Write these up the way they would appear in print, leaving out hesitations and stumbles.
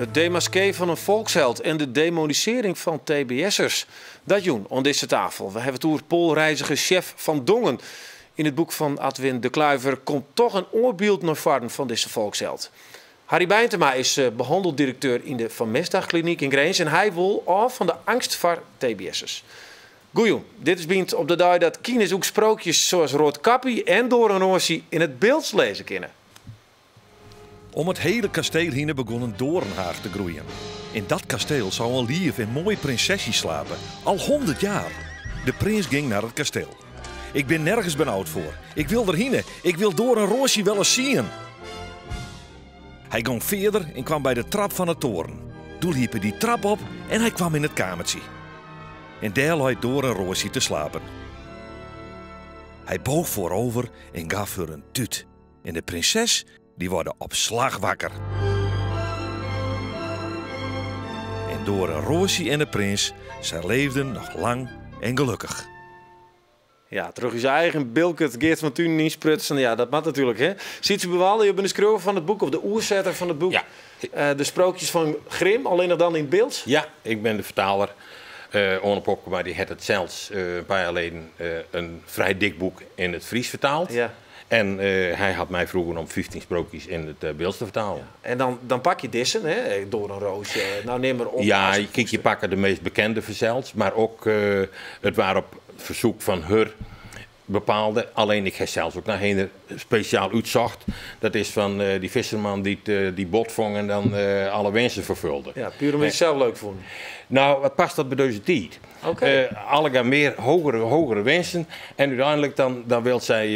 Het demasqué van een volksheld en de demonisering van TBS'ers. Dat doen aan deze tafel. We hebben het over Poolreiziger chef van Dongen. In het boek van Adwin de Kluiver komt toch een oorbeeld naar voren van deze volksheld. Harry Bijntema is behandeldirecteur in de Van Mesdagkliniek in Greens en hij wil af van de angst voor TBS'ers. Goeie, dit is bient op de dag dat kines ook sprookjes zoals Roodkappie en Doornroosje in het beeld lezen kunnen. Om het hele kasteel heen begon een doornhaag te groeien. In dat kasteel zou een lief en mooi prinsesje slapen, al 100 jaar. De prins ging naar het kasteel. Ik ben nergens benauwd voor. Ik wil erheen. Ik wil Doornroosje wel eens zien. Hij ging verder en kwam bij de trap van de toren. Toen liep hij die trap op en hij kwam in het kamertje. En daar lag Doornroosje te slapen. Hij boog voorover en gaf haar een tut. En de prinses die worden op slag wakker. En Doornroosje en de prins, zij leefden nog lang en gelukkig. Ja, terug in zijn eigen Bilkert, Geert van Thun niet sprutsen. Ja, dat mag natuurlijk, hè. Ziet u bewalen, je bent de schrijver van het boek, of de oerzetter van het boek. Ja. De sprookjes van Grimm, alleen nog dan in het beeld. Ja, ik ben de vertaler. Onne Popkema die had het zelfs een paar jaar geleden een vrij dik boek in het Fries vertaald. Ja. En hij had mij vroegen om 15 sprookjes in het beeld te vertalen. Ja. En dan pak je dissen, hè? Doornroosje, nou neem maar op. Ja, kijk, je pakken de meest bekende verzels, maar ook het waren op verzoek van haar bepaalde. Alleen ik heb zelfs ook naar een speciaal uitzocht. Dat is van die visserman die bot vong en dan alle wensen vervulde. Ja, puur omdat je het zelf leuk vond. Nou, wat past dat bij deze tijd? Okay. Alle gaan meer hogere wensen. En uiteindelijk dan wil zij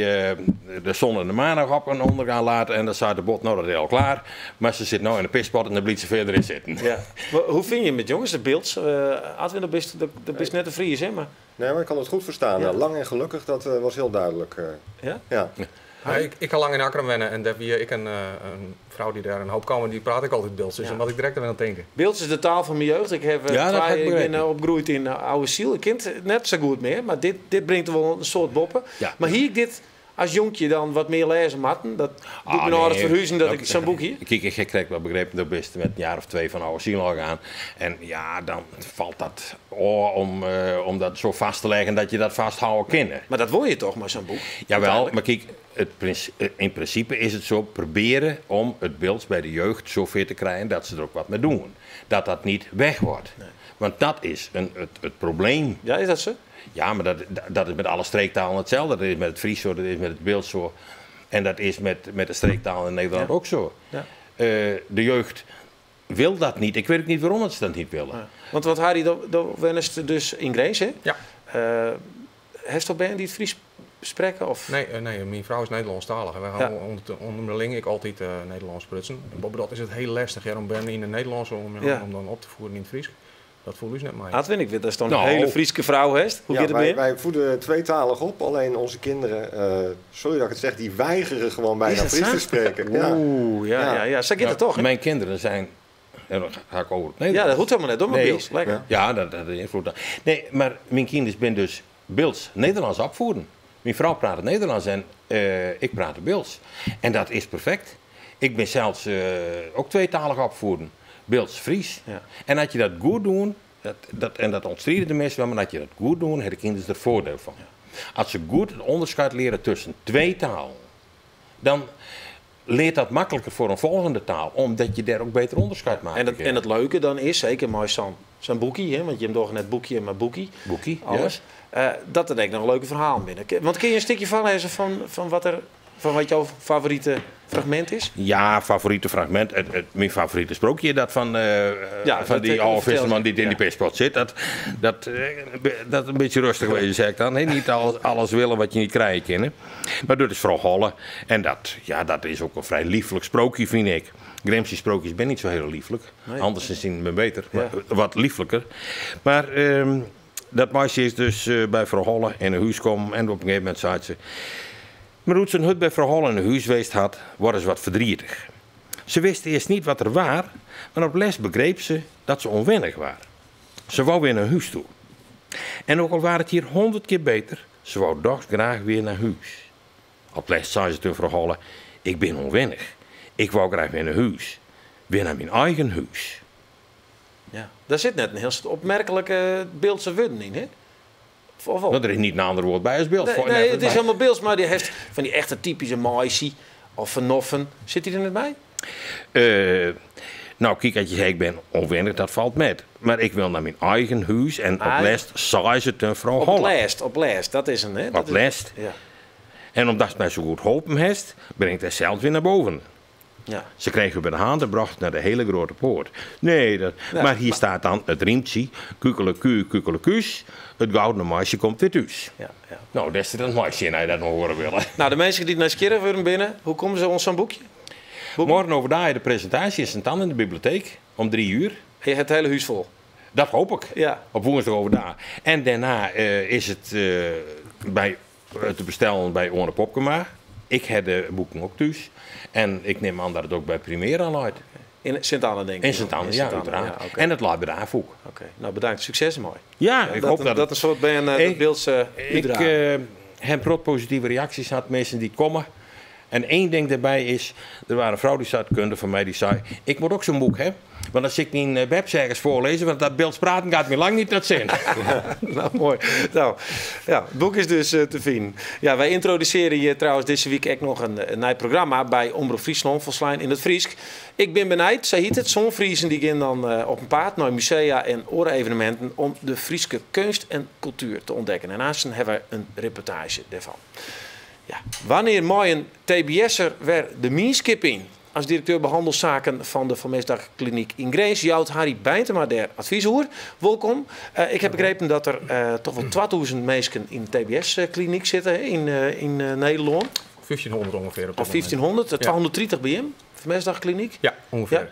de zon en de maan nog op en onder gaan laten. En dan staat de bot, nou dat is al klaar. Maar ze zit nou in de pispot en dan blijft ze verder in zitten. Ja. Maar hoe vind je het, jongens, de beeld? Adwin, dat is net een Fries, hè? Maar... Nee, maar ik kan het goed verstaan. Ja. Lang en gelukkig, dat was heel duidelijk. Ja? Ja. Ja, ik ga lang in Akkeren wennen en daar heb ik een vrouw die daar een hoop komen, die praat ik altijd Beelds. Dus omdat ik direct aan het denken. Beelds is de taal van mijn jeugd. Ik ben opgegroeid in oude ziel. Ik ken het net zo goed meer, maar dit brengt wel een soort boppen. Ja. Maar hier ik dit als jonkje dan wat meer lezen matten. Dat doet me nou het verhuizen dat ik zo'n boek hier. Kijk, ik krijg wel begrepen dat best met een jaar of 2 van oude ziel al gaan. En ja, dan valt dat om dat zo vast te leggen dat je dat vasthouden kan. Maar dat wil je toch maar zo'n boek? Jawel, maar kijk, in principe is het zo proberen om het beeld bij de jeugd zover te krijgen dat ze er ook wat mee doen. Dat niet weg wordt. Nee. Want dat is het probleem. Ja, is dat zo? Ja, maar dat is met alle streektalen hetzelfde. Dat is met het Fries zo, dat is met het beeld zo. En dat is met de streektaal in Nederland ook zo. Ja. De jeugd wil dat niet. Ik weet ook niet waarom ze dat niet willen. Ja. Want wat Harry, wenst dus in Greens, hè? Ja. Heeft toch bij die het Fries spreken? Of? Nee, mijn vrouw is Nederlandstalig. We gaan onderling ik altijd Nederlands prutsen. Bovendien is het heel lastig om Ben in het Nederlands om dan op te voeren in het Fries. Dat voel je net maar. Adwin, ik weet dat is dan een hele Frieske vrouw, hè? Hoe gaat het mee? Wij voeden tweetalig op. Alleen onze kinderen, sorry dat ik het zeg, die weigeren gewoon bijna Fries te spreken. Oeh, ja. Zeg je dat toch? Hè? Mijn kinderen zijn... En dan ga ik over. Nee, dat hoeft helemaal net. Doe maar Beels. Lekker. Ja, dat is invloed. Nee, maar mijn kinderen zijn dus Beels Nederlands opvoeden. Mijn vrouw praat het Nederlands en ik praat het Beels. En dat is perfect. Ik ben zelfs ook tweetalig opvoeden. Beels Fries. Ja. En als je dat goed doet, dat ontstrijden de mensen wel, maar dat je dat goed doet, hebben de kinderen er voordeel van. Ja. Als ze goed het onderscheid leren tussen 2 talen, dan leert dat makkelijker voor een volgende taal, omdat je daar ook beter onderscheid maakt. En het leuke dan is, zeker mooi zo'n boekie, hè, want je hebt toch net boekje, maar boekie. Alles. Ja. Dat er denk ik nog een leuke verhaal binnen. Want kun je een stukje voorlezen van wat jouw favoriete fragment is? Ja, favoriete fragment. Mijn favoriete sprookje dat van die oude visserman die in die pispot zit. Dat een beetje rustig wezen, zeg ik dan. He, niet alles willen wat je niet krijgen kan. Maar dat is vooral Holle. En dat is ook een vrij lieflijk sprookje, vind ik. Grimmse sprookjes ben niet zo heel lieflijk. Nee. Anders zien we beter. Ja. Wat lieflijker. Maar dat meisje is dus bij Vrouw Holle in een huis komen. En op een gegeven moment zei ze... Maar hoe ze een hut bij Vrouw Holle in een huis geweest had, was ze wat verdrietig. Ze wist eerst niet wat er was, maar op les begreep ze dat ze onwennig was. Ze wou weer naar huis toe. En ook al waren het hier 100 keer beter, ze wou toch graag weer naar huis. Op les zei ze tegen Vrouw Holle, ik ben onwennig. Ik wou graag weer naar huis. weer naar mijn eigen huis. Ja. Daar zit net een heel opmerkelijke beeldse woorden in, hè? Of wel? Nou, er is niet een ander woord bij als beeld. Nee, het is helemaal beelds, maar die heeft van die echte typische maïsie of vernoffen. Zit hij er net bij? Nou, kijk, als je zegt, ik ben onwennig, dat valt met. Maar ik wil naar mijn eigen huis en op last zei ze ten vrouw Holland. Op last, dat is een, hè? Op last. Ja. En omdat het mij zo goed geholpen heeft, brengt hij zelf weer naar boven. Ja. Ze kregen bij de hand en bracht het naar de hele grote poort. Nee, maar hier staat dan het riempje, kukelekus, het gouden meisje komt weer thuis. Ja. Nou, dat is het meisje en hij dat nog horen willen. Nou, de mensen die naar Skirren willen binnen, hoe komen ze ons zo'n boekje? Morgen overdag de presentatie is dan in de bibliotheek om 3 uur. Je hebt het hele huis vol. Dat hoop ik. Ja. Op woensdag overdag. En daarna is het te bestellen bij Orne Popkema. Ik heb de boeken ook thuis. En ik neem aan dat het ook bij Primera aan luidt. In Sint-Anne, denk ik. In Sint-Anne, ja, uiteraard. Ja, okay. En het luidt bij de AFOEK. Oké, nou bedankt. Succes, mooi. Ja, ik hoop dat dat een soort bij een beeldse Ik heb rot positieve reacties gehad, mensen die komen. En één ding daarbij is, er waren een vrouw die zat kunde van mij die zei, ik moet ook zo'n boek hebben. Want als ik mijn webzegers voorlezen, want dat beelds praten gaat me lang niet naar zin. Nou, mooi. Nou, ja, het boek is dus te vinden. Ja, wij introduceren je trouwens deze week ook nog een nieuw programma bij Omroep Friesland, Volslijn in het Friesk. Ik ben benijd, zij heet het, Zonfriesen die gaan dan op een paard naar musea en oren-evenementen om de Frieske kunst en cultuur te ontdekken. En naast hebben we een reportage daarvan. Ja. Wanneer mooi een TBS'er weer de Mienskip in? Als directeur behandelszaken van de Van Mesdag Kliniek in Greens jouwt Harry Bijntema der advieshoer. Welkom. Ik heb begrepen dat er toch wel 2000 mensen in de TBS-kliniek zitten in Nederland. 1500 ongeveer. Of 1500, 230 bij hem, Van Mesdag Kliniek. Ja, ongeveer.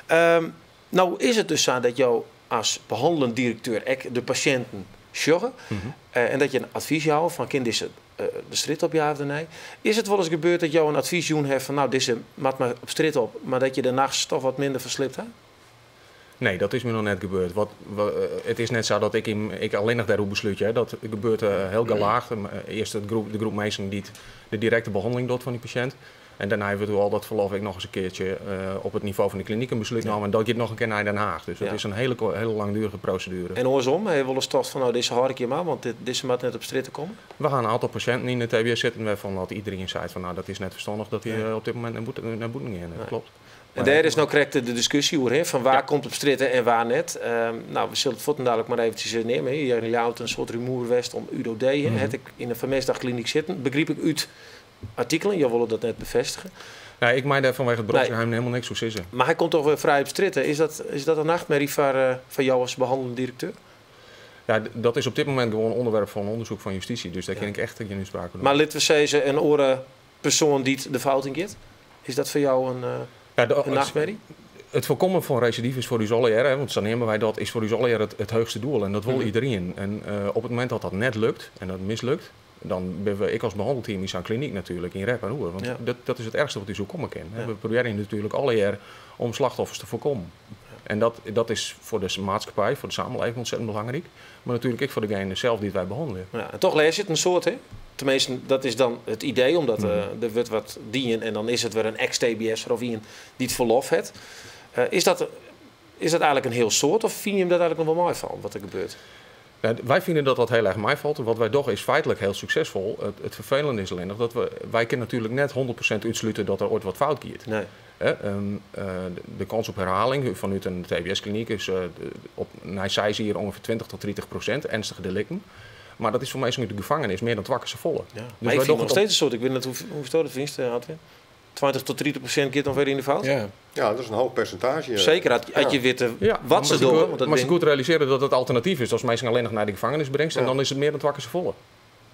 Ja. Nou is het dus zo dat jou als behandelend directeur de patiënten zorgen. En dat je een advies houdt van kind is het de strit op ja of nee. Is het wel eens gebeurd dat jou een advies heeft van nou deze maat maar op strit op, maar dat je de nachts toch wat minder verslipt hebt? Nee, dat is me nog net gebeurd. Het is net zo dat ik alleen nog daarover besluit. Hè. Dat gebeurt heel gelaagd. Eerst de groep mensen die de directe behandeling doet van die patiënt. En daarna hebben we al dat verlof ik nog eens een keertje op het niveau van de kliniek een besluit genomen. En dat gaat nog een keer naar Den Haag. Dus dat is een hele langdurige procedure. En andersom, heb je wel eens toch van nou deze hoor ik je maar, want deze maat net op strit te komen? We gaan een aantal patiënten in de TBS zitten waarvan dat iedereen zei van nou dat is net verstandig dat hij op dit moment naar boeting in. Dat klopt. En daar is nou correct de discussie over, van waar komt op stritten en waar net. Nou, we zullen het voor dadelijk maar eventjes nemen. Hier houdt een soort rumoerwest om UDOD. Het ik in een Van Mesdag kliniek zitten. Begreep ik uit artikelen, jij wilde dat net bevestigen. Nee, ik mij daar vanwege het beroepsgeheim helemaal niks zo zeggen. Maar hij komt toch weer vrij op stritten. Is dat een nachtmerrie van jou als behandelend directeur? Ja, dat is op dit moment gewoon onderwerp van onderzoek van justitie. Dus daar kan ik echt geen inspraak doen. Maar laten we zeggen, een orenpersoon die de fout in gaat? Is dat voor jou een nachtmerrie? Het voorkomen van recidive is voor u allereerst, want zo nemen wij dat, is voor u allereerst het hoogste doel. En dat wil iedereen. En op het moment dat dat net lukt en dat mislukt, dan ben ik als behandelteam in zo'n kliniek natuurlijk in rep en roer. Want dat is het ergste wat u zo komen kan. Ja. We proberen natuurlijk alle jaar om slachtoffers te voorkomen. En dat is voor de maatschappij, voor de samenleving ontzettend belangrijk. Maar natuurlijk ook voor degene zelf die wij behandelen. Ja, en toch lees je het een soort, hè? Tenminste, dat is dan het idee, omdat er wordt wat dienen en dan is het weer een ex-TBS'er of iemand die het verlof heeft. Is dat eigenlijk een heel soort of vind je hem dat eigenlijk nog wel mooi van, wat er gebeurt? Ja, wij vinden dat heel erg meevalt. Wat wij doen is feitelijk heel succesvol. Het vervelende is alleen nog dat wij kunnen natuurlijk net 100% uitsluiten dat er ooit wat fout gaat. Nee. De kans op herhaling vanuit een TBS-kliniek is zij zie hier ongeveer 20-30% ernstige delicten. Maar dat is voor mensen in de gevangenis meer dan twakken ze volle. Ja. Dus maar ik vind nog steeds een soort, ik weet niet hoe dat vindt, Adwin? 20-30% keert dan weer in de fout? Ja, dat is een hoog percentage. Zeker, had je weet wat ze doen. Maar ze goed realiseren dat het alternatief is als mensen alleen nog naar de gevangenis brengt. En dan is het meer dan twakken ze volle.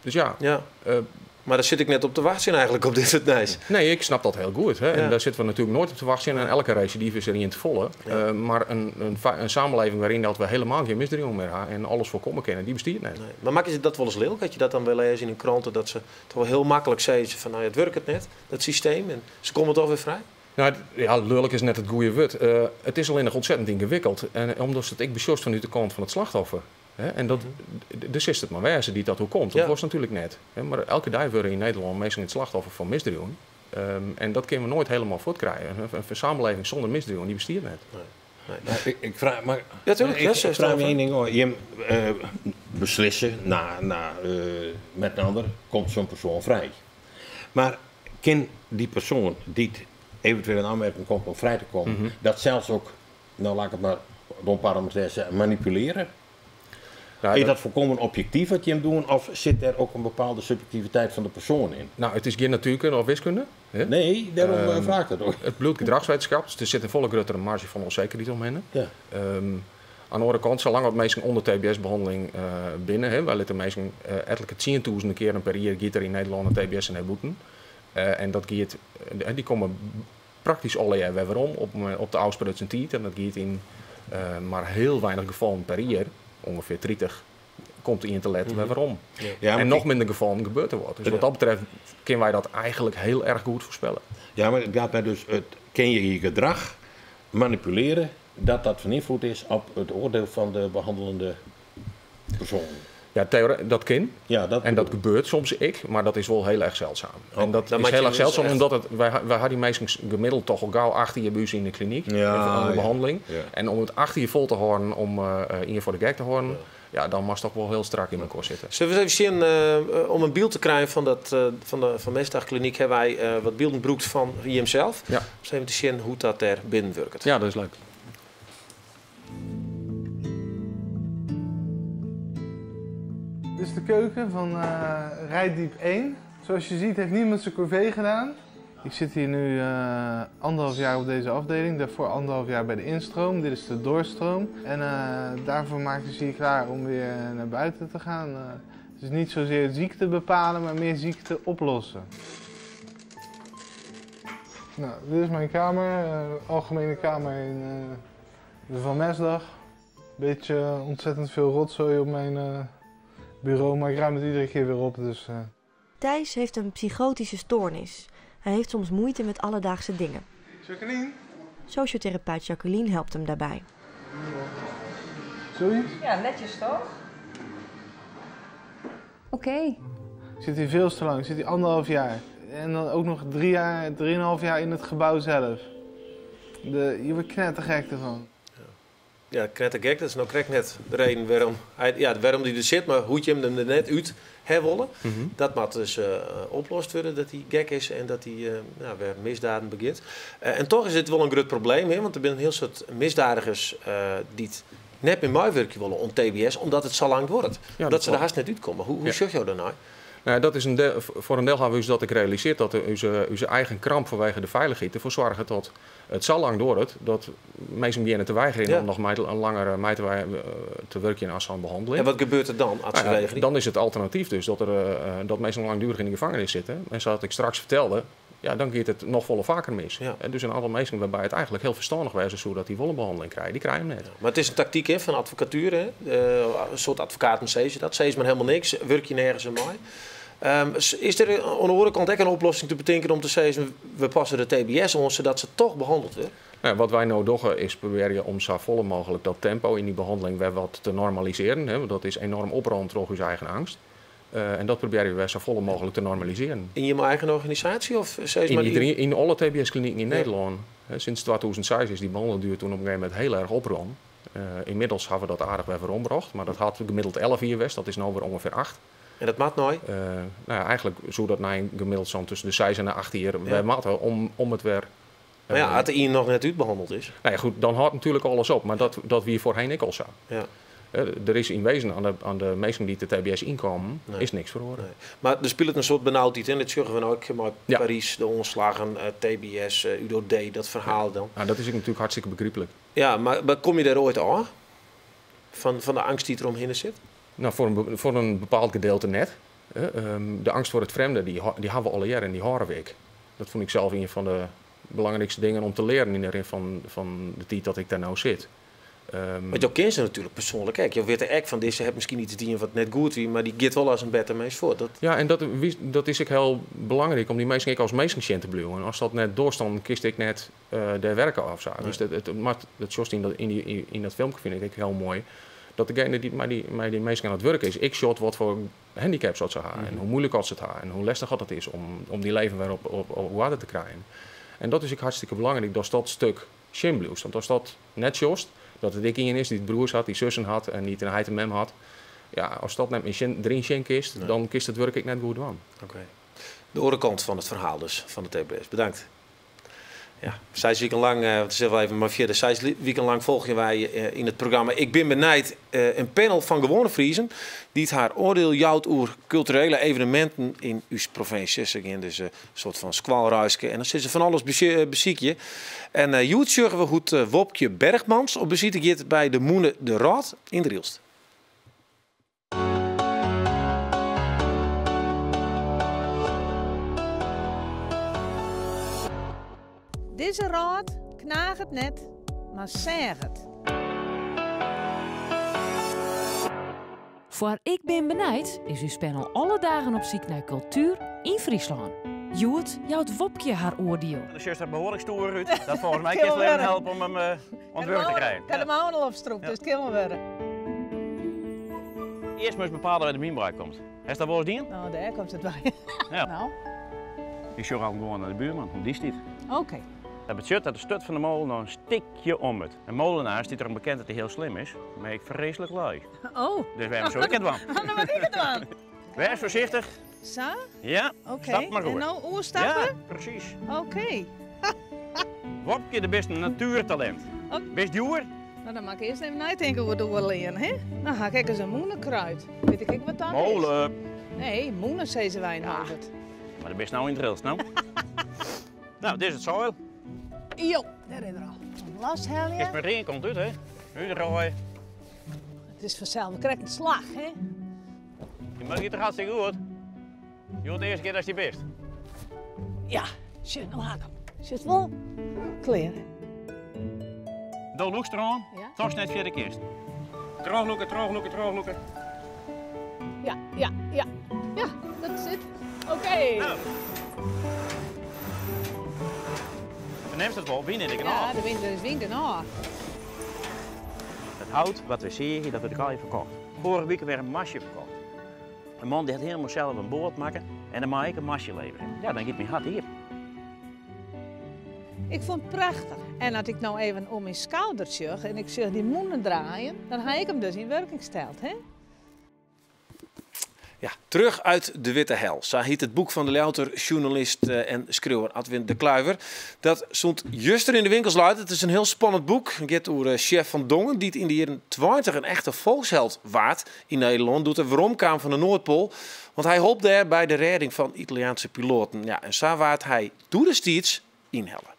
Dus ja. Maar daar zit ik net op te wachten eigenlijk op dit soort nijs. Nee, ik snap dat heel goed. Hè? En daar zitten we natuurlijk nooit op te wachten. En elke recidive is er niet in te volle. Maar een samenleving waarin dat we helemaal geen misdrijven meer hebben en alles voorkomen kunnen, die bestaat niet. Nee. Maar maak je dat wel eens leuk? Had je dat dan wel eens in een kranten dat ze toch wel heel makkelijk zeggen van nou het werkt het net, dat systeem, en ze komen toch weer vrij? Nou, ja, lullig is net het goede woord. Het is alleen nog ontzettend ingewikkeld. En omdat het ik besjost vanuit de kant van het slachtoffer. En dat, dus is het maar wijze die dat hoe komt. Dat was natuurlijk net. Maar elke dag worden in Nederland meestal het slachtoffer van misdrijven. En dat kunnen we nooit helemaal voortkrijgen. Een samenleving zonder misdrijven, die bestaat net. Nee. Ik vraag, maar Ja, tuurlijk. ik vraag me één ding hoor. Je beslissen met een ander, komt zo'n persoon vrij. Maar kan die persoon die eventueel in aanmerking komt om vrij te komen, dat zelfs ook, nou laat ik het maar rond parameters manipuleren? Nou, is dat volkomen objectief wat je hem doet, of zit er ook een bepaalde subjectiviteit van de persoon in? Nou, het is geen natuurkunde of wiskunde. Hè? Nee, daarom vraag ik het ook. Het bloedt gedragswetenschap, dus er zit een volle grotere marge van onzekerheid omheen. Ja. Aan de andere kant, zolang het mensen onder TBS-behandeling binnen, hè, wij laten mensen ettelijke 10.000 keer per jaar giet er in Nederland een TBS en hij boeten. En dat giet, die komen praktisch alle jaar weer om op de Auspruitse tijd. En dat giet in maar heel weinig gevallen per jaar, ongeveer 30, komt in te letten weer om. Ja, en nog minder gevallen gebeurt er wat. Dus wat dat betreft kunnen wij dat eigenlijk heel erg goed voorspellen. Ja, maar het gaat mij dus, ken je je gedrag manipuleren, dat van invloed is op het oordeel van de behandelende persoon? Ja, dat kan. Ja, En dat gebeurt soms maar dat is wel heel erg zeldzaam. En dat is heel erg zeldzaam, echt... omdat wij hadden die meesten gemiddeld toch al gauw 18 jaar bij ons in de kliniek, aan de behandeling. Ja. En om het 18 jaar vol te houden, om in voor de gek te houden, dan mag het toch wel heel strak in elkaar zitten. Zullen we eens even zien, om een beeld te krijgen van Meestdagkliniek, hebben wij wat beelden gebruikt van IM zelf. Ja. Dus even te zien hoe dat er binnen werkt. Ja, dat is leuk. Dit is de keuken van Rijdiep 1. Zoals je ziet heeft niemand zijn corvée gedaan. Ik zit hier nu 1,5 jaar op deze afdeling, daarvoor 1,5 jaar bij de instroom. Dit is de doorstroom. En daarvoor maakten ze hier klaar om weer naar buiten te gaan. Het is niet zozeer ziekte bepalen, maar meer ziekte oplossen. Nou, dit is mijn kamer, algemene kamer in de Van Mesdag. Beetje ontzettend veel rotzooi op mijn bureau, maar ik ruim het iedere keer weer op. Dus, Thijs heeft een psychotische stoornis. Hij heeft soms moeite met alledaagse dingen. Jacqueline? Sociotherapeut Jacqueline helpt hem daarbij. Zoiets? Ja, netjes toch? Oké. Ik zit hier veel te lang, ik zit hier 1,5 jaar. En dan ook nog 3,5 jaar in het gebouw zelf. Je wordt knettergek ervan. Ja, knettergek, dat is nou correct net de reden waarom die er zit, maar hoe je hem er net uit willen. Dat moet dus opgelost worden, dat hij gek is en dat hij weer misdaden begint. En toch is het wel een groot probleem, hè, want er zijn een heel soort misdadigers die het net met mij werken willen om TBS, omdat het zo lang wordt. Ja, dat ze er haast net uitkomen. Hoe zeg je dat nou? Nou, dat is voor een deel gaan we dus dat ik realiseer dat onze eigen kramp vanwege de veiligheid ervoor zorgen dat het zo lang doorgaat dat mensen beginnen te weigeren om nog een langere te werken als aan behandeling. En wat gebeurt er dan als ze weigeren? Dan is het alternatief dus dat mensen langdurig in de gevangenis zitten. En zoals ik straks vertelde, dan gaat het nog volle vaker mis. Ja. En dus een aantal mensen waarbij het eigenlijk heel verstandig was zodat die volle behandeling krijgen, die krijgen hem net. Ja, maar het is een tactiek van advocatuur, hè? Een soort advocaten zeggen ze dat. Zeggen ze maar helemaal niks, werk je nergens aan mij. Is er aan de andere kant ook een oplossing te bedenken om te zeggen, we passen de TBS aan, zodat ze toch behandeld worden? Nou, wat wij nou doen is proberen om zo vol mogelijk dat tempo in die behandeling weer wat te normaliseren. Hè? Dat is enorm oprond door onze eigen angst. En dat proberen we weer zo vol mogelijk te normaliseren. In je eigen organisatie? Of in alle TBS-klinieken in Nederland. Sinds 2006 is die behandeling duur toen op een gegeven moment heel erg oprond. Inmiddels hebben we dat aardig weer verombracht, maar dat had gemiddeld 11 jaar was, dat is nu weer ongeveer 8. En dat maakt nooit? Eigenlijk zo dat na een gemiddeld zo tussen de 6 en de 8 jaar weer matten om het weer... Maar als de IN nog net uitbehandeld is? Nou ja, goed, dan houdt natuurlijk alles op, maar dat wie voorheen ik al zo. Ja. Er is in wezen aan de mensen die de TBS inkomen, is niks verhoren. Nee. Maar er speelt een soort benauwdheid in. Dat zeggen we ook, maar Parijs, de ontslagen, TBS, UDOD, dat verhaal dan. Ja, dat is natuurlijk hartstikke begrijpelijk. Ja, maar kom je daar ooit aan? Van de angst die er omheen zit? Nou, voor een bepaald gedeelte net. De angst voor het vreemde, die hebben we alle jaren en die horen we ik. Dat vond ik zelf een van de belangrijkste dingen om te leren van de tijd dat ik daar nou zit. Want jouw kind is natuurlijk persoonlijk. Kijk, je weet er echt van deze hebt misschien iets die wat net goed wie, maar die gaat wel als een beter meest voor. Ja, en dat is ook heel belangrijk om die mensen als meestal te blijven. En als dat net doorstand, kist ik net de werken af. Nee. Dus dat in dat filmpje vind ik heel mooi. dat degene die met die mensen aan het werk is, ik shot wat voor handicaps ze hebben. En hoe moeilijk het hebben. En hoe lastig het is om die leven weer op waarde te krijgen. En dat is ook hartstikke belangrijk, dat stuk shame blijft. Want als dat net jost, dat het iemand is die broers had, die zussen had en die een heid en mem had. Ja, als dat net erin schenk is, dan kist het werk ik net goed aan. Okay. De andere kant van het verhaal dus, van de TBS. Bedankt. Ja, 6 weken lang, maar via de 6 weken lang volgen wij in het programma Ik Ben Benijd een panel van gewone Friezen die het haar oordeel jouwt over culturele evenementen in uw provincie. Ze gaan dus een soort van squalruisje en dan zitten ze van alles beziekje. En Joet zorgen we hoe Wopke Bergmans op beziek gaat bij de Moene de Raad in Drielst. Deze raad knaagt het net, maar zeg het. Voor Ik Ben Benijd is uw panel alle dagen op zoek naar cultuur in Friesland. Joet jouwt Wopke haar oordeel. De zus er behoorlijk stoer uit. Dat volgens mij kan het helpen om hem ontwerp te krijgen. Ik heb hem ook al op stroep, dus het kan wel worden. Eerst moet je bepalen waar de minbruik komt. Is dat wel eens dien? Nou, daar komt het bij. Ja. Nou. Ik zorg al gewoon naar de buurman, hoe die stiet. Oké. Dat betekent dat de stut van de molen nog een stikje om het. Een molenaar die erom bekend dat hij heel slim is, maar ik vreselijk lui. Oh. Dus wij hebben zo ik het van. Dan moet ik het aan. Wees voorzichtig. Zo? Ja, stap maar goed. En nou oerstappen? Ja, precies. Oké. Wopke, de beste natuurtalent. Best duur? Nou, dan mag ik eerst even nadenken hoe we het leren, hè? Nou, ga ik eens een moenenkruid. Weet ik wat dat is? Molen. Nee, moenen zezen wij nou. Maar dat best nou in het rails, nou. Nou, dit is het soil. Jo, daar is er al. Last hel je. Is maar erin komt uit, hè? Nu de rooien. Het is vanzelf, we krijgen een slag, hè? Je mag het er hartstikke goed. Je doet de eerste keer dat je best. Ja, shit, nou haak hem. Zit wel kleren. Doe nog stroom, Ja. toch net via de kist. Droogloeken, droogloeken, droogloeken. Ja. Ja, dat is het. Oké. Nou. Dan neemt het wel binnen, ik Ja, de winter is winter, nou. Het hout wat we zien, dat wordt al verkocht. Vorige week werd een masje verkocht. Een man die had helemaal zelf een boord maken en dan mag ik een masje leveren. Ja, dan gaat mijn hart hier. Ik vond het prachtig. En als ik nou even om mijn schouders zag en ik zag die moenen draaien, dan ga ik hem dus in werking gesteld, hè? Ja, terug uit de Witte Hel. Zo heet het boek van de louter journalist en schreeuwer Adwin de Kluiver. Dat stond juster in de winkels luid. Het is een heel spannend boek. Het gaat over chef Van Dongen, die het in de jaren 20 een echte volksheld waard in Nederland. Doet de weeromkwam van de Noordpool. Want hij hielp daar bij de redding van Italiaanse piloten. Ja, en zo waard hij door de steeds inhellen.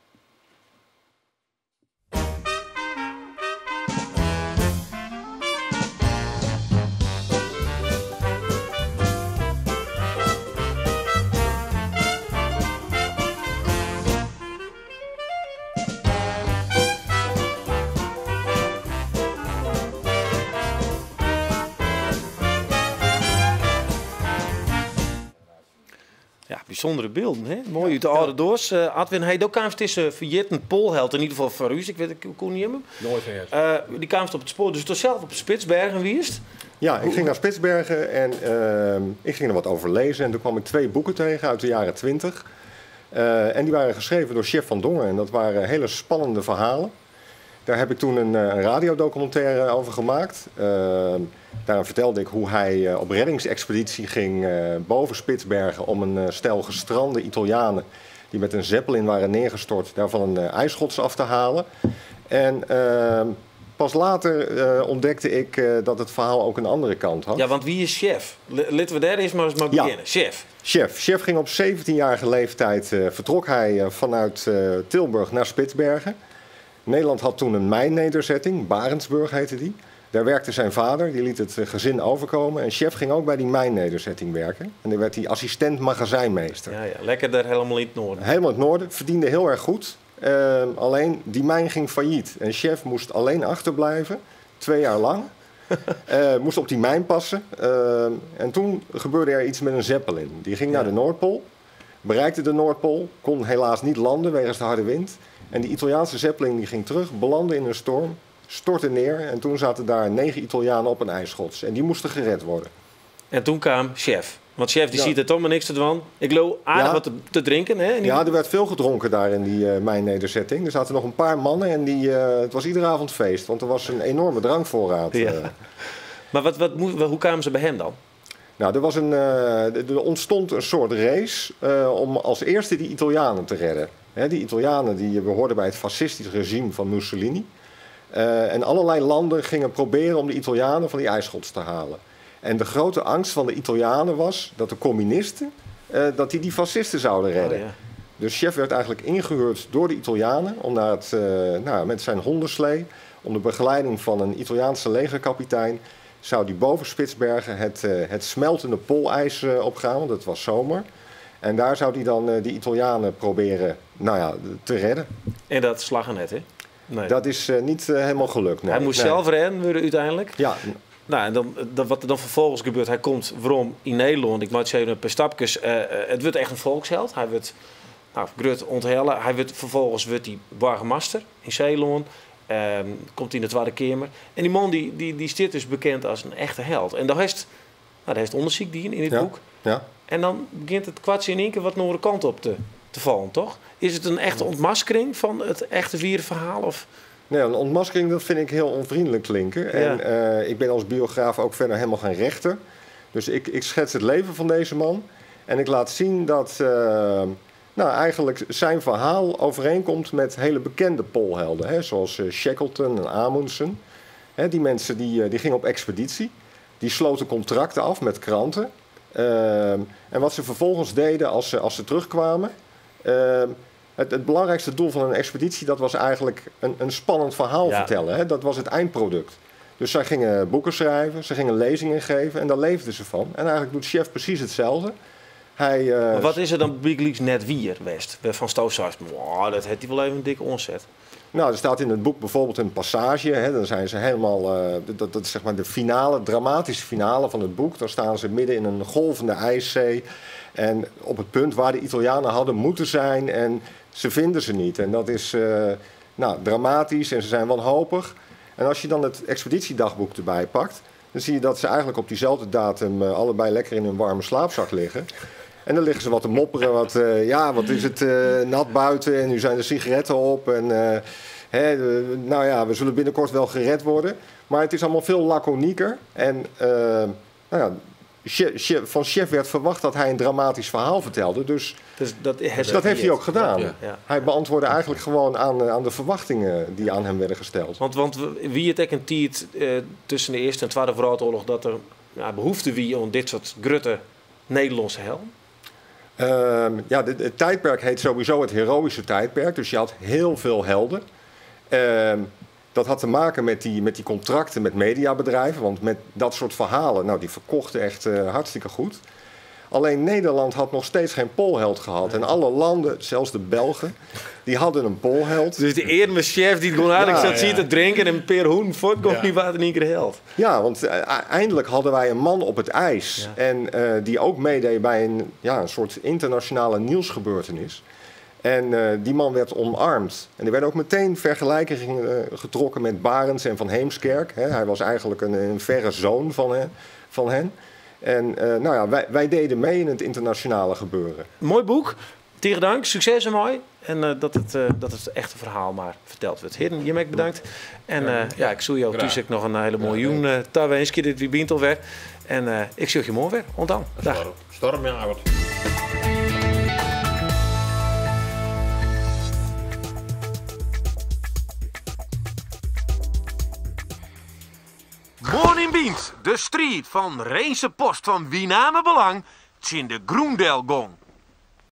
Ja, bijzondere beelden, hè? Mooi uit de oude doos. Adwin, hij ook kwam tussen verjitten Poolheld, in ieder geval voor u. Ik weet ik kon niet hem. Nooit vergeten. Die kwam op het spoor, dus toch zelf op Spitsbergen wist. Ja, ik ging naar Spitsbergen en ik ging er wat over lezen. En toen kwam ik 2 boeken tegen uit de jaren 20. En die waren geschreven door chef Van Dongen. En dat waren hele spannende verhalen. Daar heb ik toen een radiodocumentaire over gemaakt. Daarin vertelde ik hoe hij op reddingsexpeditie ging boven Spitsbergen om een stel gestrande Italianen die met een zeppelin waren neergestort, daarvan een ijsschots af te halen. En pas later ontdekte ik dat het verhaal ook een andere kant had. Ja, want wie is chef? Laten we daar eens maar beginnen. Ja. Chef. Chef ging op 17-jarige leeftijd, vertrok hij vanuit Tilburg naar Spitsbergen. Nederland had toen een mijnnederzetting, Barentsburg heette die. Daar werkte zijn vader, die liet het gezin overkomen. En chef ging ook bij die mijnnederzetting werken. En daar werd hij assistent magazijnmeester. Ja, lekker daar helemaal in het noorden. Helemaal in het noorden, verdiende heel erg goed. Alleen die mijn ging failliet. En chef moest alleen achterblijven, 2 jaar lang. Moest op die mijn passen. En toen gebeurde er iets met een zeppelin. Die ging naar de Noordpool, bereikte de Noordpool, kon helaas niet landen wegens de harde wind. En die Italiaanse zeppelin die ging terug, belandde in een storm, stortte neer en toen zaten daar 9 Italianen op een ijsschots. En die moesten gered worden. En toen kwam Chef. Want Chef die ziet er toch maar niks te doen. Ik geloof aardig wat te drinken. Hè? Ja, er werd veel gedronken daar in die mijnnederzetting. Er zaten nog een paar mannen en het was iedere avond feest. Want er was een enorme drankvoorraad. Ja. Maar hoe kwamen ze bij hem dan? Nou, er ontstond een soort race om als eerste die Italianen te redden. Die Italianen die behoorden bij het fascistisch regime van Mussolini. En allerlei landen gingen proberen om de Italianen van die ijsschots te halen. En de grote angst van de Italianen was dat de communisten dat die fascisten zouden redden. Oh, ja. Dus Chef werd eigenlijk ingehuurd door de Italianen om met zijn hondenslee, onder begeleiding van een Italiaanse legerkapitein, zou die boven Spitsbergen het smeltende poolijs opgaan, want het was zomer. En daar zou hij dan die Italianen proberen te redden. En dat slag er net, hè? Nee. Dat is niet helemaal gelukt. Nee. Hij moest zelf redden worden uiteindelijk. Ja. Nou, en wat er dan vervolgens gebeurt, hij komt waarom in Nederland, ik maak het even een paar stapjes. Het wordt echt een volksheld. Hij wordt grut onthellen. Vervolgens wordt hij burgemeester in Zeeland. Komt hij in de Tweede Kamer. En die man die staat dus bekend als een echte held. En daar heeft onderzoek die in dit boek. Ja. En dan begint het kwartje in één keer wat naar de kant op te vallen, toch? Is het een echte ontmaskering van het echte wierenverhaal? Of? Nee, een ontmaskering, dat vind ik heel onvriendelijk klinken. Ja. En ik ben als biograaf ook verder helemaal geen rechter. Dus ik schets het leven van deze man. En ik laat zien dat eigenlijk zijn verhaal overeenkomt met hele bekende poolhelden. Hè, zoals Shackleton en Amundsen. Die mensen die gingen op expeditie. Die sloten contracten af met kranten. En wat ze vervolgens deden als ze terugkwamen. Het belangrijkste doel van een expeditie, dat was eigenlijk een spannend verhaal vertellen. Hè? Dat was het eindproduct. Dus zij gingen boeken schrijven, ze gingen lezingen geven en daar leefden ze van. En eigenlijk doet Chef precies hetzelfde. Maar wat is er dan Big net weer, West? Van Stoofsaars, dat heeft hij wel even een dikke onzet. Nou, er staat in het boek bijvoorbeeld een passage. Hè, dan zijn ze helemaal, dat is zeg maar de finale, dramatische finale van het boek. Dan staan ze midden in een golvende ijszee. En op het punt waar de Italianen hadden moeten zijn. En ze vinden ze niet. En dat is dramatisch en ze zijn wanhopig. En als je dan het expeditiedagboek erbij pakt, dan zie je dat ze eigenlijk op diezelfde datum allebei lekker in hun warme slaapzak liggen. En dan liggen ze wat te mopperen, wat is het nat buiten en nu zijn er sigaretten op. En we zullen binnenkort wel gered worden. Maar het is allemaal veel laconieker. En van Chef werd verwacht dat hij een dramatisch verhaal vertelde. Dus dat heeft hij ook gedaan. Ja. Hij beantwoordde eigenlijk gewoon aan de verwachtingen die aan hem werden gesteld. Want wie het ook een tijd tussen de Eerste en Tweede Wereldoorlog dat er behoefte wie om dit soort grutte Nederlandse helden? Het tijdperk heet sowieso het heroïsche tijdperk. Dus je had heel veel helden. Dat had te maken met die contracten met mediabedrijven. Want met dat soort verhalen, die verkochten echt hartstikke goed. Alleen Nederland had nog steeds geen poolheld gehad. En alle landen, zelfs de Belgen, die hadden een poolheld. Dus de eerste chef die gewoon eigenlijk zat te drinken en een peer hoen voortkomt, die waren in één keer held. Ja, want eindelijk hadden wij een man op het ijs. Ja. En die ook meedeed bij een soort internationale nieuwsgebeurtenis. En die man werd omarmd. En er werden ook meteen vergelijkingen getrokken met Barends en Van Heemskerk. Hij was eigenlijk een verre zoon van hen. En wij deden mee in het internationale gebeuren. Mooi boek. Tegen dank. Succes en mooi. En dat het echte verhaal maar verteld wordt. Heren, je bedankt. En ik zie jou tussen nog een hele mooie joen. Tarweenske, dit wie bient alweer. En ik zie je morgen weer. Ontdaan. Dag. Storm, ja. Morning Beans, de strijd van Reense post van Wiename Belang, in de Groendelgong.